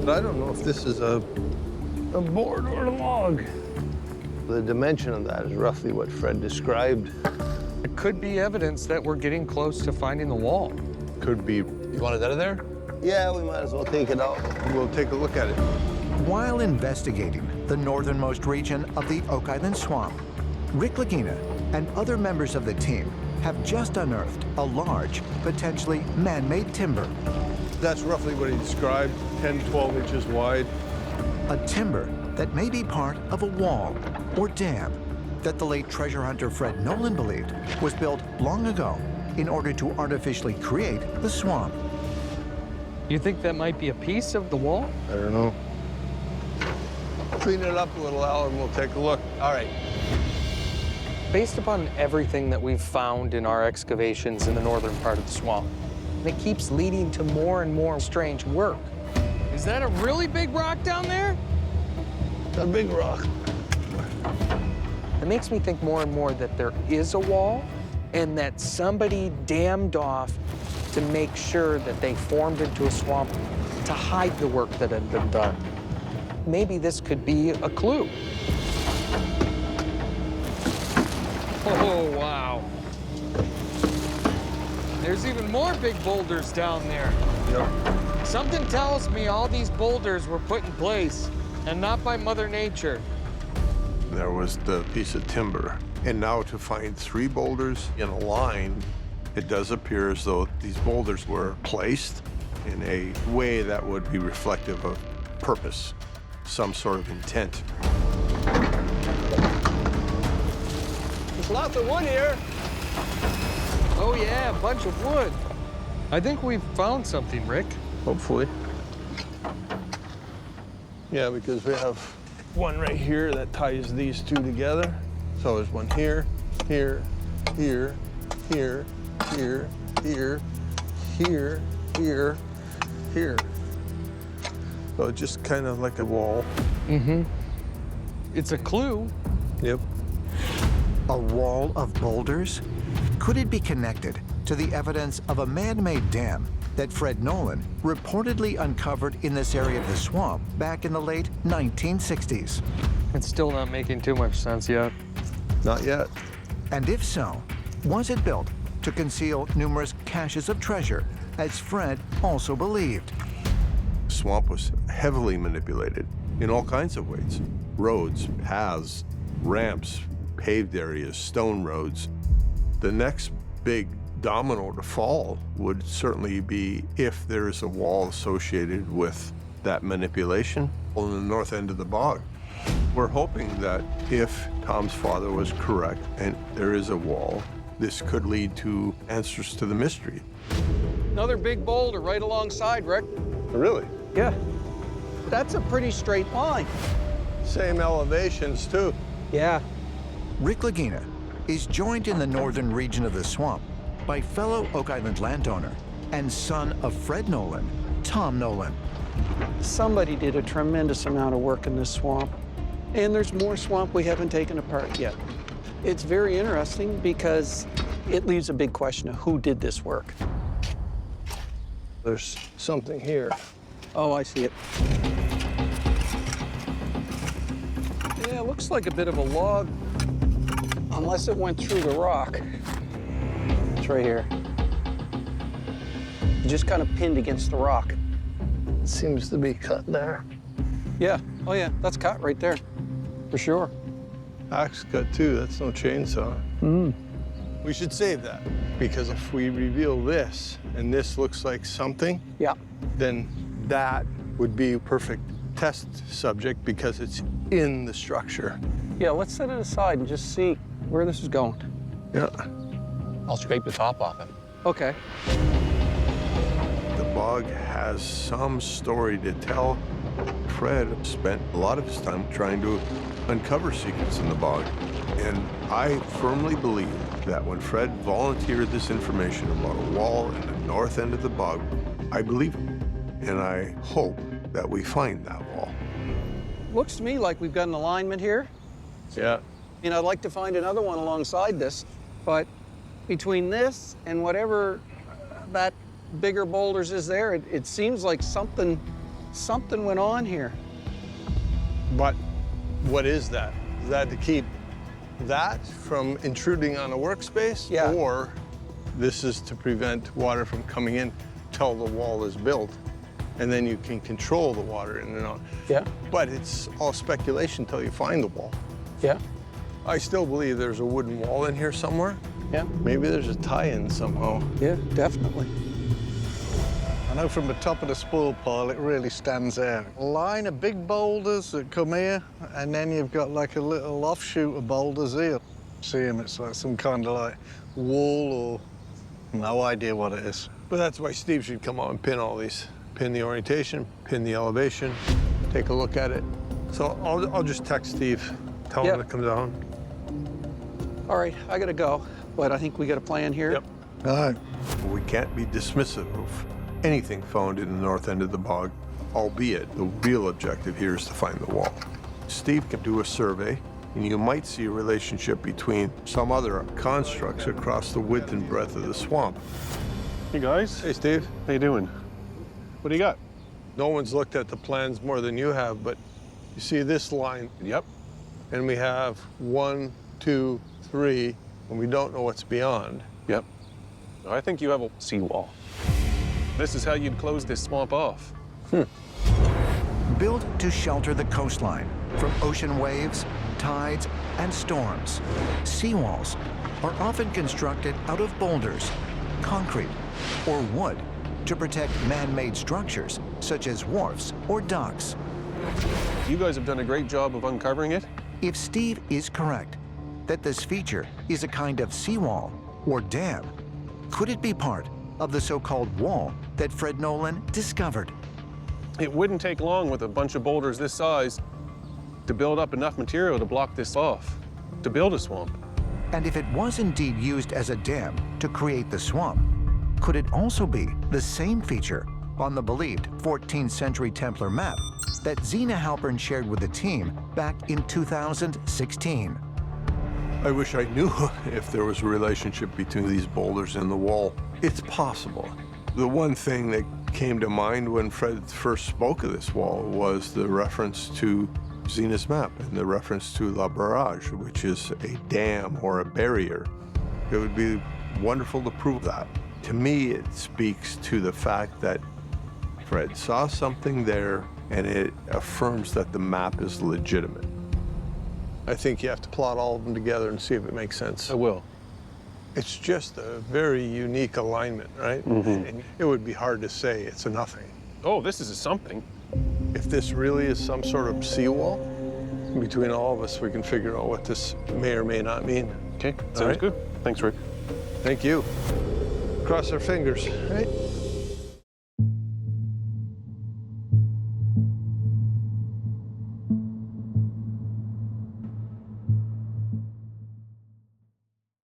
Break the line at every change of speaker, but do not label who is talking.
But I don't know if this is a board or a log. The dimension of that is roughly what Fred described.
It could be evidence that we're getting close to finding the wall.
Could be.
You want it out of there?
Yeah, we might as well take it out. We'll take a look at it.
While investigating the northernmost region of the Oak Island Swamp, Rick Lagina and other members of the team have just unearthed a large, potentially man-made timber.
That's roughly what he described, 10, 12 inches wide.
A timber that may be part of a wall or dam that the late treasure hunter Fred Nolan believed was built long ago in order to artificially create the swamp.
You think that might be a piece of the wall?
I don't know. Clean it up a little, Al, and we'll take a look.
All right.
Based upon everything that we've found in our excavations in the northern part of the swamp, it keeps leading to more and more strange work. Is that a really big rock down there?
A big rock.
It makes me think more and more that there is a wall and that somebody dammed off to make sure that they formed into a swamp to hide the work that had been done. Maybe this could be a clue. Oh, wow. There's even more big boulders down there.
Yep.
Something tells me all these boulders were put in place, and not by Mother Nature.
There was the piece of timber. And now to find 3 boulders in a line, it does appear as though these boulders were placed in a way that would be reflective of purpose, some sort of intent. There's lots of wood here.
Oh, yeah, a bunch of wood. I think we've found something, Rick.
Hopefully. Yeah, because we have one right here that ties these 2 together. So there's one here, here, here, here, here, here, here, here, here. So it's just kind of like a wall.
Mm-hmm. It's a clue.
Yep.
A wall of boulders? Could it be connected to the evidence of a man-made dam that Fred Nolan reportedly uncovered in this area of the swamp back in the late 1960s?
It's still not making too much sense yet.
Not yet.
And if so, was it built to conceal numerous caches of treasure, as Fred also believed?
The swamp was heavily manipulated in all kinds of ways. Roads, paths, ramps, paved areas, stone roads. The next big domino to fall would certainly be if there is a wall associated with that manipulation on the north end of the bog. We're hoping that if Tom's father was correct and there is a wall, this could lead to answers to the mystery.
Another big boulder right alongside, Rick.
Really?
Yeah. That's a pretty straight line.
Same elevations, too.
Yeah.
Rick Lagina is joined in the northern region of the swamp by fellow Oak Island landowner and son of Fred Nolan, Tom Nolan.
Somebody did a tremendous amount of work in this swamp, and there's more swamp we haven't taken apart yet. It's very interesting because it leaves a big question of who did this work.
There's something here.
Oh, I see it. Yeah, it looks like a bit of a log, unless it went through the rock. It's right here. Just kind of pinned against the rock.
It seems to be cut there.
Yeah, oh yeah, that's cut right there, for sure.
Axe cut, too. That's no chainsaw. We should save that, because if we reveal this, and this looks like something,
Yeah.
then that would be a perfect test subject because it's in the structure.
Yeah, let's set it aside and just see where this is going.
Yeah.
I'll scrape the top off it.
Okay.
The bog has some story to tell. Fred spent a lot of his time trying to uncover secrets in the bog. And I firmly believe that when Fred volunteered this information about a wall in the north end of the bog, I believe him. And I hope that we find that wall.
Looks to me like we've got an alignment here.
Yeah.
And I'd like to find another one alongside this, but between this and whatever that bigger boulders is there, it seems like something Something went on here.
But what is that? Is that to keep that from intruding on a workspace?
Yeah.
Or this is to prevent water from coming in till the wall is built, and then you can control the water in and out.
Yeah.
But it's all speculation till you find the wall.
Yeah.
I still believe there's a wooden wall in here somewhere.
Yeah.
Maybe there's a tie-in somehow.
Yeah, definitely.
I know from the top of the spoil pile, it really stands out. A line of big boulders that come here, and then you've got like a little offshoot of boulders here. See them, it's like some kind of like wall or no idea what it is.
But that's why Steve should come out and pin all these. Pin the orientation, pin the elevation, take a look at it. So I'll just text Steve, tell him to come down.
All right, I gotta go, but I think we got a plan here.
Yep.
All right.
We can't be dismissive of anything found in the north end of the bog, albeit the real objective here is to find the wall. Steve can do a survey, and you might see a relationship between some other constructs across the width and breadth of the swamp.
Hey guys.
Hey, Steve.
How you doing? What do you got?
No one's looked at the plans more than you have, but you see this line,
Yep.
and we have 1, 2, 3, and we don't know what's beyond.
Yep. I think you have a seawall. This is how you'd close this swamp off.
Built to shelter the coastline from ocean waves, tides, and storms, seawalls are often constructed out of boulders, concrete, or wood to protect man-made structures such as wharfs or docks.
You guys have done a great job of uncovering it.
If Steve is correct that this feature is a kind of seawall or dam, could it be part of the so-called wall that Fred Nolan discovered?
It wouldn't take long with a bunch of boulders this size to build up enough material to block this off, to build a swamp.
And if it was indeed used as a dam to create the swamp, could it also be the same feature on the believed 14th century Templar map that Zena Halpern shared with the team back in 2016?
I wish I knew if there was a relationship between these boulders and the wall. It's possible. The one thing that came to mind when Fred first spoke of this wall was the reference to Zena's map and the reference to La Barrage, which is a dam or a barrier. It would be wonderful to prove that. To me, it speaks to the fact that Fred saw something there, and it affirms that the map is legitimate. I think you have to plot all of them together and see if it makes sense.
I will.
It's just a very unique alignment, right? And it would be hard to say it's a nothing.
Oh, this is a something.
If this really is some sort of seawall, between all of us, we can figure out what this may or may not mean.
Okay,
All
sounds
right.
good. Thanks, Rick.
Thank you. Cross our fingers, right?